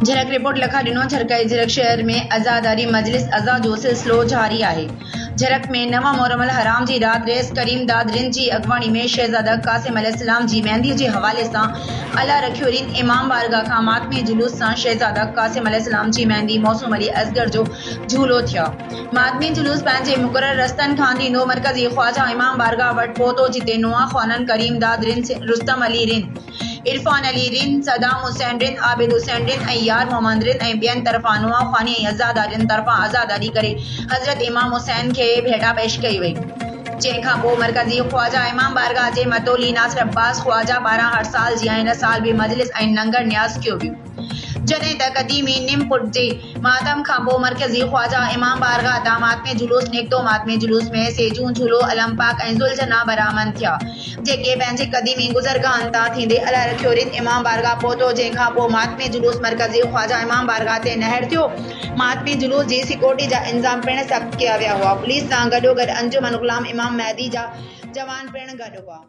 झलक रिपोर्ट लखा ॾिनो झरकाई झलक शहर में अज़ादारी मजलिस अज़ा जो सिलसिलो जारी है। झलक में नवा मोहरम हराम की रात रेस करीम दादरिन की अगवानी में शहजादा कासिम अलैहिस्सलाम की मेहंदी के हवाले से अला रखियो रिन इमाम बारगाह का मातमी जुलूस से शहजादा कासिम अलैहिस्सलाम की मेहंदी मौसूम अली असगर जो झूलो थिया। मातमी जुलूस पैंजे मुकर्रर रस्तन खां दींदो मरकजी ख्वाजा इमाम बारगाह वट पहुतो जिते नुआ ख़ानन करीम दादरिन रुस्तम अली रिन इरफान अली रिन सदाम हुसैन रिन आबिद हुसैन रिन यार मोहम्मद रिन बेन तरफा नुआ ख़ानी अज़ादारिन तरफा आज़ादारी करे हज़रत इमाम हुसैन के भेटा पेश कई वई। जैखां पोइ मरकजी ख्वाजा इमाम बारगाह जे मतोली नासिर अब्बास ख्वाजा 12 हर साल जी इन साल भी मजलिस लंगर न्याज़ कियो वियो। जॾहिं त क़दीमी निमपुट जे मातम खां पोइ मरकजी ख्वाजा इमाम बारगाह तां मातमी जुलूस निकितो। मातमी जुलूस में सेजूं झूलो अलम पाक ऐं ज़ुलझना बरामद थिया जेके पंहिंजे क़दीमी गुज़रगाहनि तां थींदे अला रखियो रिन इमाम बारगाह पहुतो। जंहिंखां पोइ मातमी जुलूस मरकजी ख्वाजा इमाम बारगाह ते नहर थियो। मातमी जुलूस जी सिक्योरिटी जा इंतजाम पिण सख्त किया विया हुआ। पुलिस सां गॾोगॾु अंजुमन गुलाम इमाम मेहदी जा जवान पिण गॾु हुआ।